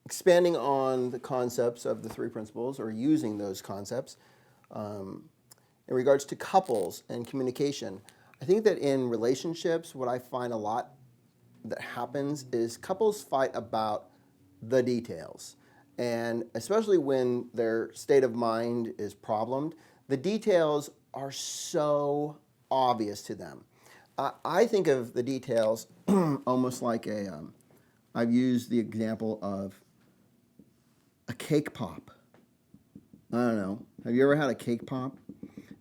expanding on the concepts of the three principles or using those concepts in regards to couples and communication, I think that in relationships, what I find a lot that happens is couples fight about the details. And especially when their state of mind is problemed, the details are so obvious to them. I think of the details almost like I've used the example of a cake pop. I don't know. Have you ever had a cake pop?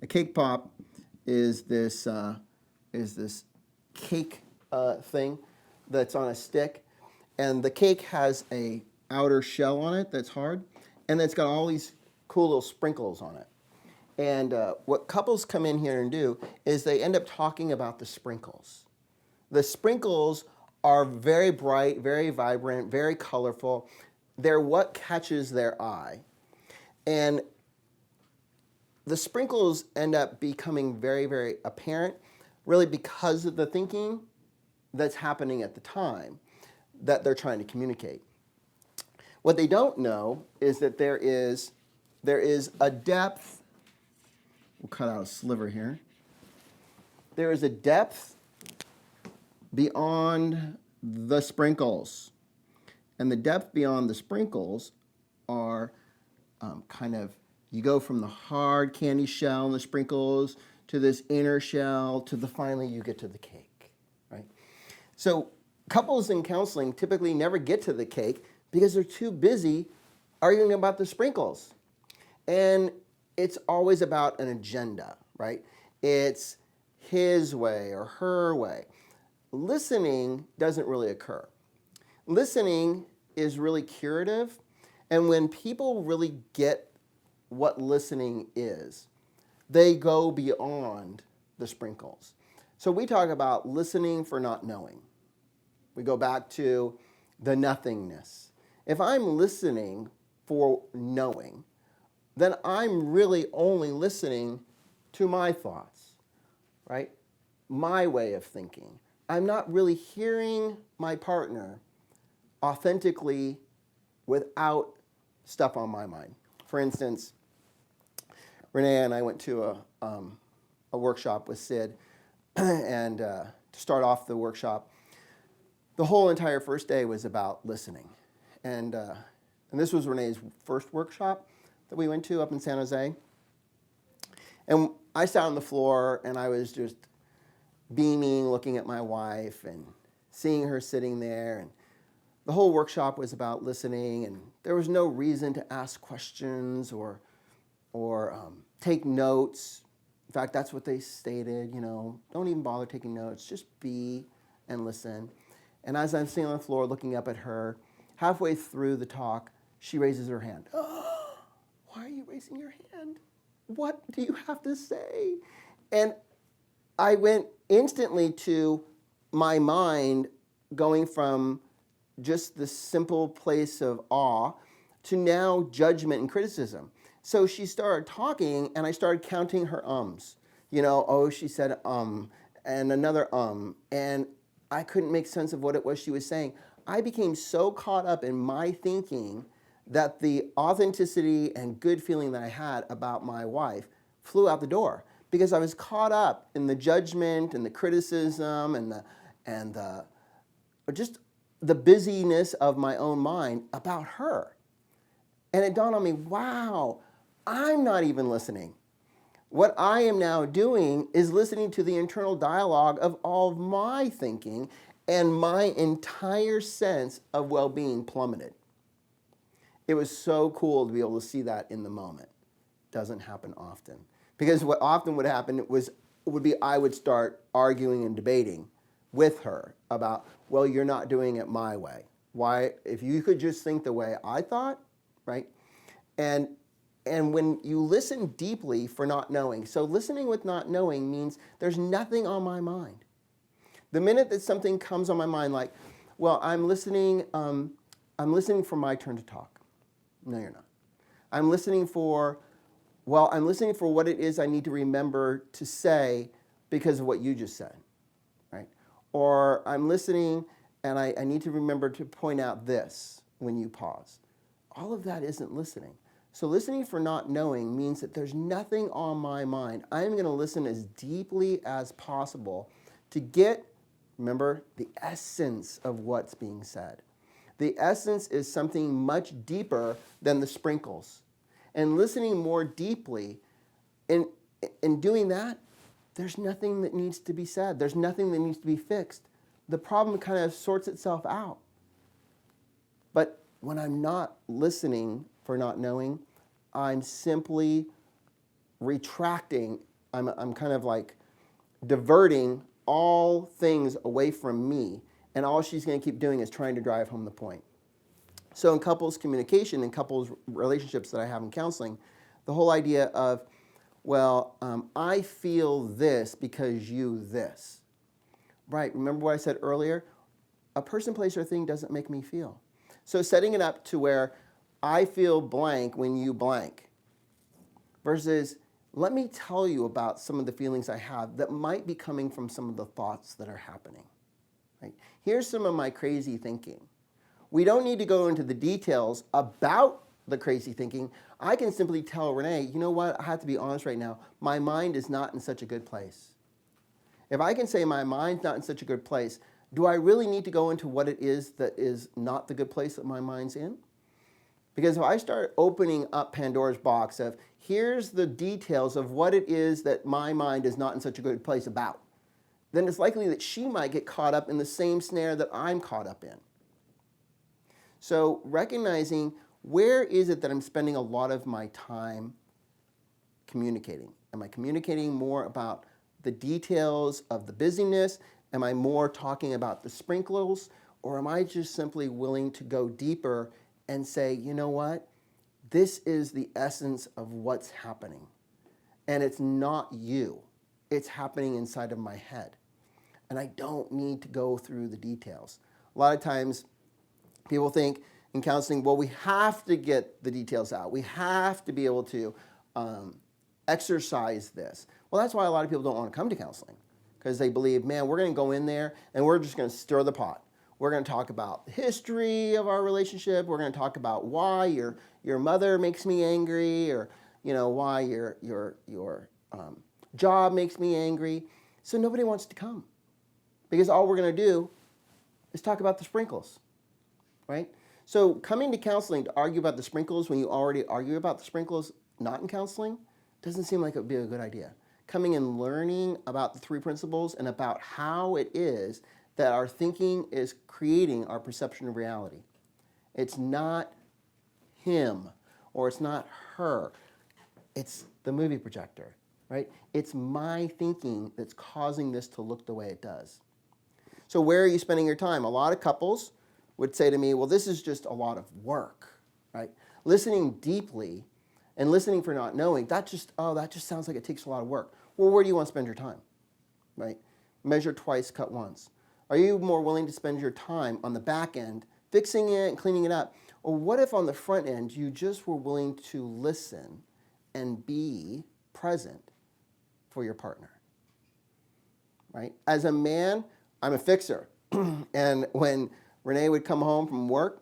A cake pop is this cake thing that's on a stick, and the cake has a outer shell on it that's hard, and it's got all these cool little sprinkles on it. And what couples come in here and do is they end up talking about the sprinkles. The sprinkles are very bright, very vibrant, very colorful. They're what catches their eye. And the sprinkles end up becoming very, very apparent, really because of the thinking that's happening at the time that they're trying to communicate. What they don't know is that there is a depth. We'll cut out a sliver here. There is a depth beyond the sprinkles. And the depth beyond the sprinkles are you go from the hard candy shell and the sprinkles to this inner shell to finally you get to the cake, right? So couples in counseling typically never get to the cake because they're too busy arguing about the sprinkles. And it's always about an agenda, right? It's his way or her way. Listening doesn't really occur. Listening is really curative, and when people really get what listening is, they go beyond the sprinkles. So we talk about listening for not knowing. We go back to the nothingness. If I'm listening for knowing, then I'm really only listening to my thoughts, right? My way of thinking. I'm not really hearing my partner authentically without stuff on my mind. For instance, Renee and I went to a workshop with Sid, and to start off the workshop, the whole entire first day was about listening. And this was Renee's first workshop that we went to up in San Jose. And I sat on the floor and I was just beaming, looking at my wife and seeing her sitting there. And the whole workshop was about listening, and there was no reason to ask questions or take notes. In fact, that's what they stated, don't even bother taking notes, just be and listen. And as I'm sitting on the floor looking up at her, halfway through the talk, she raises her hand. Oh, why are you raising your hand? What do you have to say? And I went instantly to my mind going from just this simple place of awe to now judgment and criticism. So she started talking, and I started counting her ums. She said and another and I couldn't make sense of what it was she was saying. I became so caught up in my thinking that the authenticity and good feeling that I had about my wife flew out the door because I was caught up in the judgment and the criticism and just the busyness of my own mind about her. And it dawned on me, wow, I'm not even listening. What I am now doing is listening to the internal dialogue of all of my thinking, and my entire sense of well-being plummeted. It was so cool to be able to see that in the moment. Doesn't happen often. Because what often would happen would be I would start arguing and debating with her about, well, you're not doing it my way. Why, if you could just think the way I thought, right? And when you listen deeply for not knowing, so listening with not knowing means there's nothing on my mind. The minute that something comes on my mind, like, well, I'm listening for my turn to talk. No, you're not. I'm listening for what it is I need to remember to say because of what you just said, right? Or I'm listening and I need to remember to point out this, when you pause. All of that isn't listening. So listening for not knowing means that there's nothing on my mind. I'm going to listen as deeply as possible to get, remember, the essence of what's being said. The essence is something much deeper than the sprinkles. And listening more deeply, in doing that, there's nothing that needs to be said. There's nothing that needs to be fixed. The problem kind of sorts itself out. But when I'm not listening for not knowing, I'm simply retracting. I'm kind of like diverting all things away from me. And all she's going to keep doing is trying to drive home the point. So in couples communication and couples relationships that I have in counseling, the whole idea of, well, I feel this because you this. Right, remember what I said earlier? A person, place, or thing doesn't make me feel. So setting it up to where I feel blank when you blank versus let me tell you about some of the feelings I have that might be coming from some of the thoughts that are happening. Right? Here's some of my crazy thinking. We don't need to go into the details about the crazy thinking. I can simply tell Renee, you know what, I have to be honest right now, my mind is not in such a good place. If I can say my mind's not in such a good place, do I really need to go into what it is that is not the good place that my mind's in? Because if I start opening up Pandora's box of here's the details of what it is that my mind is not in such a good place about, then it's likely that she might get caught up in the same snare that I'm caught up in. So recognizing where is it that I'm spending a lot of my time communicating? Am I communicating more about the details of the busyness? Am I more talking about the sprinkles? Or am I just simply willing to go deeper and say, you know what? This is the essence of what's happening. And it's not you. It's happening inside of my head. And I don't need to go through the details. A lot of times people think in counseling, well, we have to get the details out. We have to be able to exercise this. Well, that's why a lot of people don't want to come to counseling, because they believe, man, we're going to go in there and we're just going to stir the pot. We're going to talk about the history of our relationship. We're going to talk about why your mother makes me angry, or why your job makes me angry. So nobody wants to come, because all we're going to do is talk about the sprinkles, right? So coming to counseling to argue about the sprinkles when you already argue about the sprinkles not in counseling doesn't seem like it would be a good idea. Coming and learning about the three principles and about how it is that our thinking is creating our perception of reality. It's not him or it's not her. It's the movie projector, right? It's my thinking that's causing this to look the way it does. So where are you spending your time? A lot of couples would say to me, well, this is just a lot of work, right? Listening deeply and listening for not knowing, that just sounds like it takes a lot of work. Well, where do you want to spend your time, right? Measure twice, cut once. Are you more willing to spend your time on the back end, fixing it and cleaning it up? Or what if on the front end, you just were willing to listen and be present for your partner, right? As a man, I'm a fixer. And when Renee would come home from work,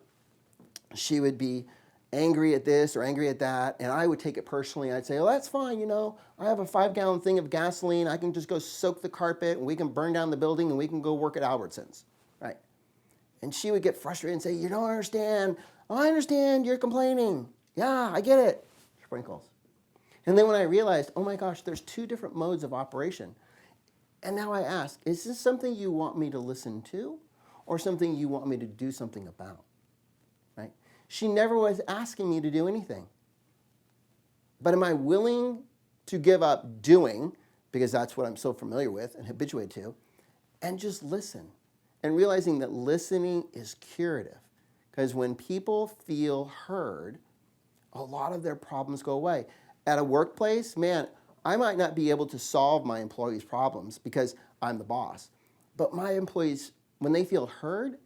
she would be angry at this or angry at that, and I would take it personally. I'd say, oh, that's fine, I have a 5-gallon thing of gasoline. I can just go soak the carpet, and we can burn down the building, and we can go work at Albertsons, right? And she would get frustrated and say, you don't understand. Oh, I understand, you're complaining. Yeah, I get it. Sprinkles. And then when I realized, oh my gosh, there's 2 different modes of operation. And now I ask, is this something you want me to listen to or something you want me to do something about, right? She never was asking me to do anything. But am I willing to give up doing, because that's what I'm so familiar with and habituated to, and just listen? And realizing that listening is curative. Because when people feel heard, a lot of their problems go away. At a workplace, man, I might not be able to solve my employees' problems because I'm the boss. But my employees, when they feel heard,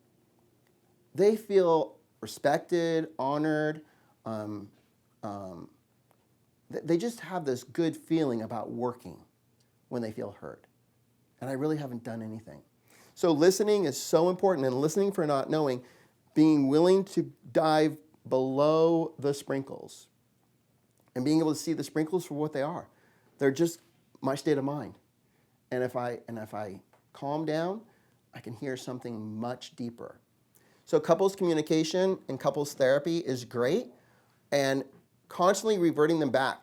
they feel respected, honored. They just have this good feeling about working when they feel heard. And I really haven't done anything. So listening is so important, and listening for not knowing being willing to dive below the sprinkles and being able to see the sprinkles for what they are. They're just my state of mind. And if I calm down, I can hear something much deeper. So couples communication and couples therapy is great, and constantly reverting them back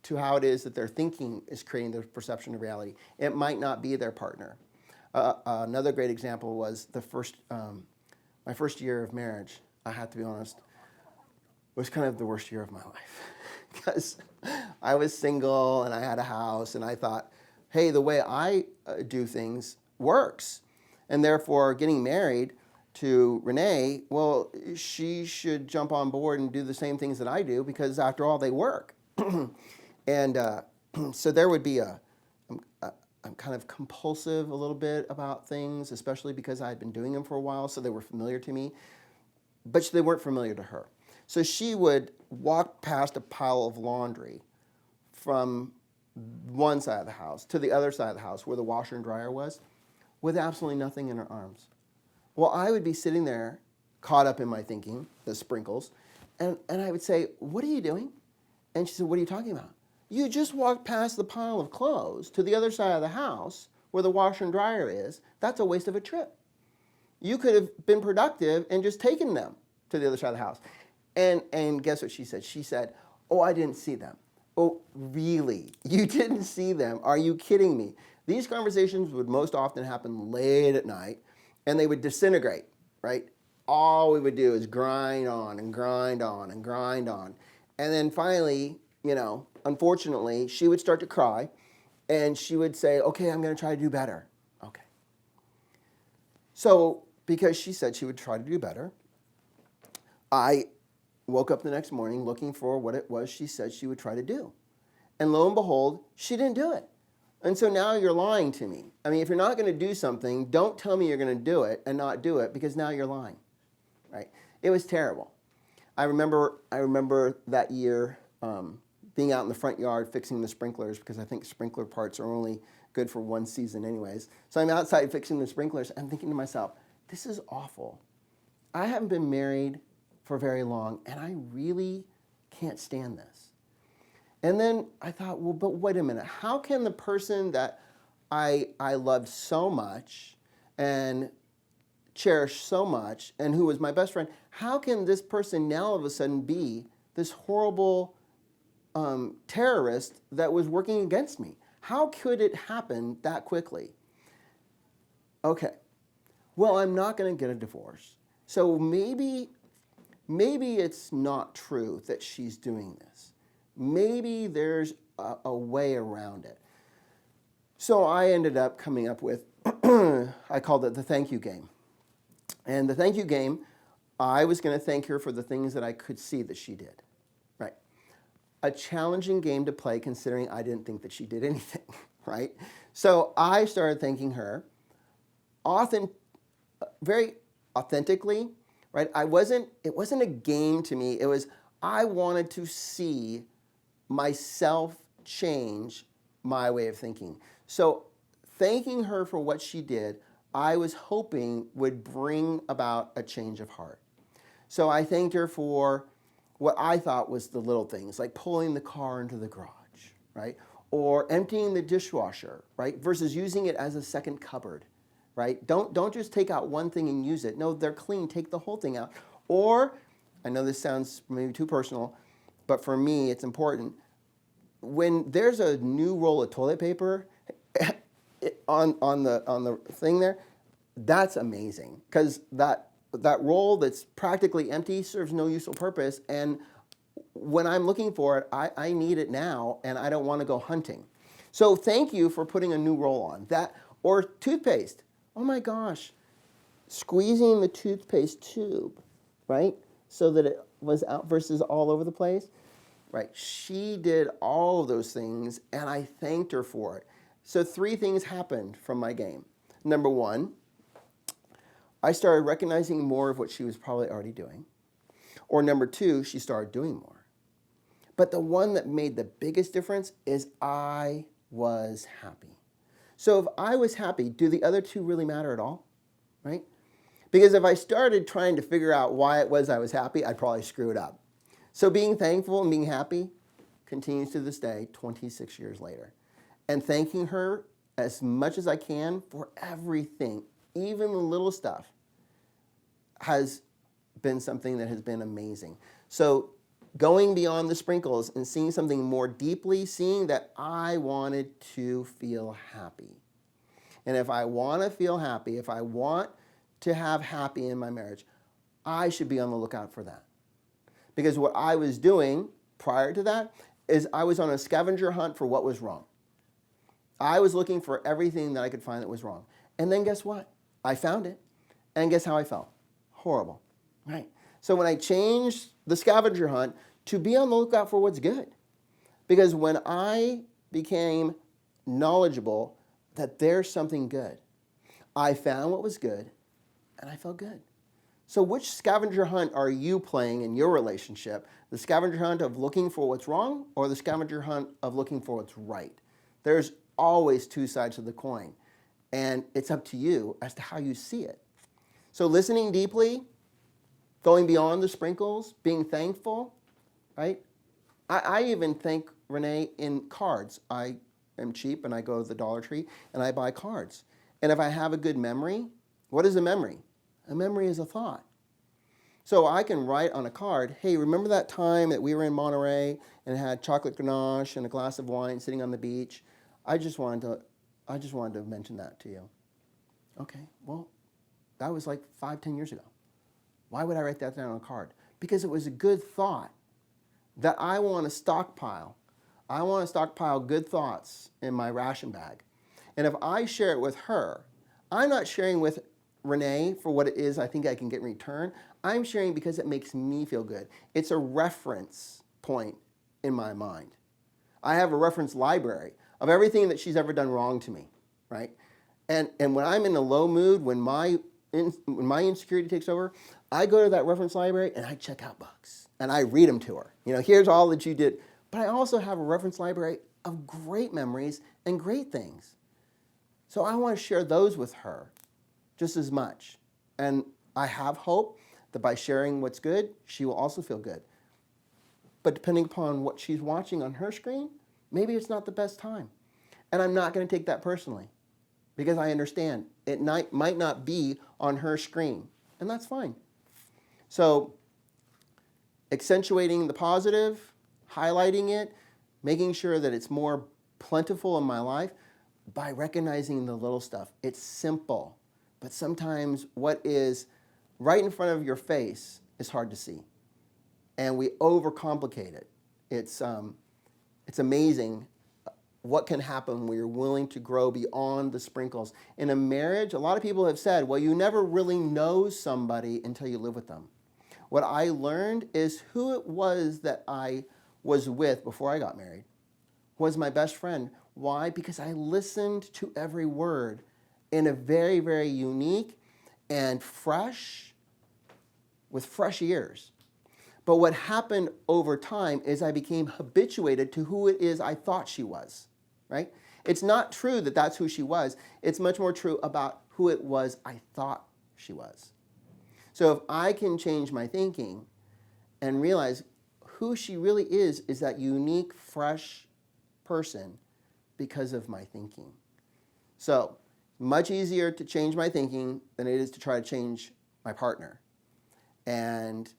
to how it is that their thinking is creating their perception of reality. It might not be their partner. Another great example was my first year of marriage, I have to be honest, was kind of the worst year of my life. Because I was single and I had a house, and I thought, hey, the way I do things works. And therefore, getting married to Renee, well, she should jump on board and do the same things that I do, because after all, they work. And so there would be I'm kind of compulsive a little bit about things, especially because I had been doing them for a while, so they were familiar to me, but they weren't familiar to her. So she would walk past a pile of laundry from one side of the house to the other side of the house where the washer and dryer was, with absolutely nothing in her arms. Well, I would be sitting there, caught up in my thinking, the sprinkles, and I would say, what are you doing? And she said, what are you talking about? You just walked past the pile of clothes to the other side of the house where the washer and dryer is. That's a waste of a trip. You could have been productive and just taken them to the other side of the house. And guess what she said? She said, oh, I didn't see them. Oh, really? You didn't see them? Are you kidding me? These conversations would most often happen late at night, and they would disintegrate, right? All we would do is grind on and grind on and grind on. And then finally, unfortunately, she would start to cry, and she would say, okay, I'm going to try to do better. Okay. So because she said she would try to do better, I woke up the next morning looking for what it was she said she would try to do. And lo and behold, she didn't do it. And so now you're lying to me. I mean, if you're not going to do something, don't tell me you're going to do it and not do it, because now you're lying, right? It was terrible. I remember that year being out in the front yard fixing the sprinklers, because I think sprinkler parts are only good for one season anyways. So I'm outside fixing the sprinklers and thinking to myself, this is awful. I haven't been married for very long, and I really can't stand this. And then I thought, well, but wait a minute. How can the person that I loved so much and cherished so much and who was my best friend, how can this person now all of a sudden be this horrible terrorist that was working against me? How could it happen that quickly? Okay, well, I'm not going to get a divorce. So maybe it's not true that she's doing this. Maybe there's a way around it. So I ended up coming up with, I called it the thank you game. And the thank you game, I was going to thank her for the things that I could see that she did. Right? A challenging game to play, considering I didn't think that she did anything. Right? So I started thanking her very authentically. Right? It wasn't a game to me. It was, I wanted to see myself change my way of thinking. So thanking her for what she did, I was hoping would bring about a change of heart. So I thanked her for what I thought was the little things, like pulling the car into the garage, right? Or emptying the dishwasher, right? Versus using it as a second cupboard, right? Don't just take out one thing and use it. No, they're clean. Take the whole thing out. Or, I know this sounds maybe too personal, but for me, it's important. When there's a new roll of toilet paper on the thing there, that's amazing, because that roll that's practically empty serves no useful purpose. And when I'm looking for it, I need it now, and I don't want to go hunting. So thank you for putting a new roll on that. Or toothpaste. Oh my gosh, squeezing the toothpaste tube, right? So that it was out versus all over the place. Right, she did all of those things, and I thanked her for it. So 3 things happened from my game. Number 1, I started recognizing more of what she was probably already doing. Or number 2, she started doing more. But the one that made the biggest difference is I was happy. So if I was happy, do the other 2 really matter at all? Right? Because if I started trying to figure out why it was I was happy, I'd probably screw it up. So being thankful and being happy continues to this day, 26 years later. And thanking her as much as I can for everything, even the little stuff, has been something that has been amazing. So going beyond the sprinkles and seeing something more deeply, seeing that I wanted to feel happy. And if I want to feel happy, if I want to have happy in my marriage, I should be on the lookout for that. Because what I was doing prior to that is I was on a scavenger hunt for what was wrong. I was looking for everything that I could find that was wrong. And then guess what? I found it. And guess how I felt? Horrible. Right? So when I changed the scavenger hunt to be on the lookout for what's good, because when I became knowledgeable that there's something good, I found what was good and I felt good. So which scavenger hunt are you playing in your relationship? The scavenger hunt of looking for what's wrong or the scavenger hunt of looking for what's right? There's always two sides of the coin, and it's up to you as to how you see it. So listening deeply, going beyond the sprinkles, being thankful, right? I even thank Renee in cards. I am cheap and I go to the Dollar Tree and I buy cards. And if I have a good memory, what is a memory? A memory is a thought. So I can write on a card, hey, remember that time that we were in Monterey and had chocolate ganache and a glass of wine sitting on the beach? I just wanted to mention that to you. Okay, well, that was like 5-10 years ago. Why would I write that down on a card? Because it was a good thought that I want to stockpile. I want to stockpile good thoughts in my ration bag. And if I share it with her, I'm not sharing with Renee for what it is I think I can get in return. I'm sharing because it makes me feel good. It's a reference point in my mind. I have a reference library of everything that she's ever done wrong to me, right? And when I'm in a low mood, when my insecurity takes over, I go to that reference library and I check out books and I read them to her. You know, here's all that you did. But I also have a reference library of great memories and great things. So I want to share those with her just as much. And I have hope that by sharing what's good, she will also feel good. But depending upon what she's watching on her screen, maybe it's not the best time. And I'm not going to take that personally because I understand it might not be on her screen. And that's fine. So accentuating the positive, highlighting it, making sure that it's more plentiful in my life by recognizing the little stuff. It's simple, but sometimes what is right in front of your face is hard to see. And we overcomplicate it. It's amazing what can happen when you're willing to grow beyond the sprinkles. In a marriage, a lot of people have said, well, you never really know somebody until you live with them. What I learned is who it was that I was with before I got married was my best friend. Why? Because I listened to every word in a very, very unique and with fresh ears. But what happened over time is I became habituated to who it is I thought she was, right? It's not true that that's who she was. It's much more true about who it was I thought she was. So if I can change my thinking and realize who she really is that unique, fresh person because of my thinking. So much easier to change my thinking than it is to try to change my partner. And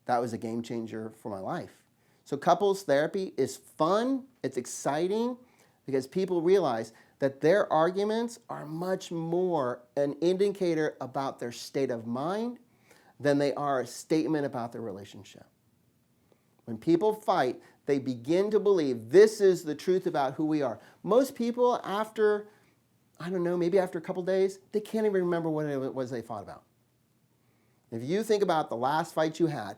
that was a game changer for my life. So couples therapy is fun, it's exciting, because people realize that their arguments are much more an indicator about their state of mind than they are a statement about their relationship. When people fight, they begin to believe this is the truth about who we are. Most people, after, maybe after a couple days, they can't even remember what it was they fought about. If you think about the last fight you had,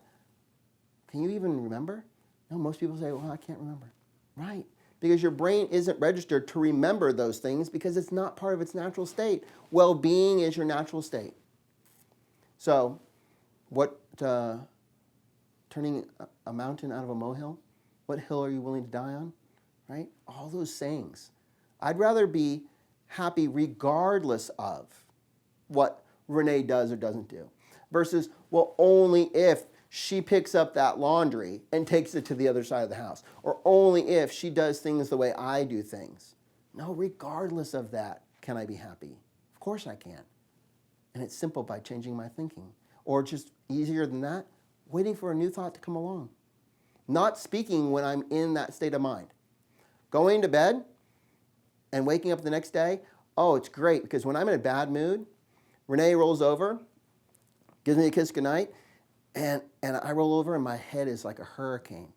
can you even remember? No, most people say, well, I can't remember. Right, because your brain isn't registered to remember those things because it's not part of its natural state. Well-being is your natural state. So, turning a mountain out of a molehill? What hill are you willing to die on? Right? All those sayings. I'd rather be happy regardless of what Renee does or doesn't do. Versus, well, only if she picks up that laundry and takes it to the other side of the house. Or only if she does things the way I do things. No, regardless of that, can I be happy? Of course I can. And it's simple by changing my thinking. Or just easier than that, waiting for a new thought to come along. Not speaking when I'm in that state of mind. Going to bed and waking up the next day, oh, it's great because when I'm in a bad mood, Renee rolls over, gives me a kiss goodnight, and I roll over and my head is like a hurricane.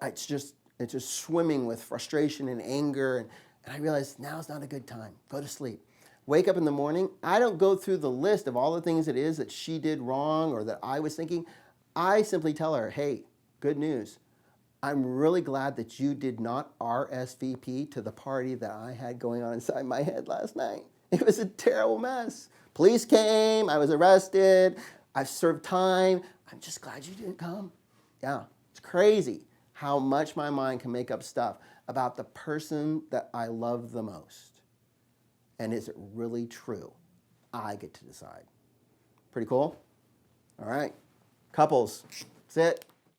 It's just swimming with frustration and anger, and I realize now's not a good time. Go to sleep. Wake up in the morning. I don't go through the list of all the things it is that she did wrong or that I was thinking. I simply tell her, hey, good news. I'm really glad that you did not RSVP to the party that I had going on inside my head last night. It was a terrible mess. Police came, I was arrested, I've served time. I'm just glad you didn't come. Yeah, it's crazy how much my mind can make up stuff about the person that I love the most. And is it really true? I get to decide. Pretty cool? All right, couples, that's it.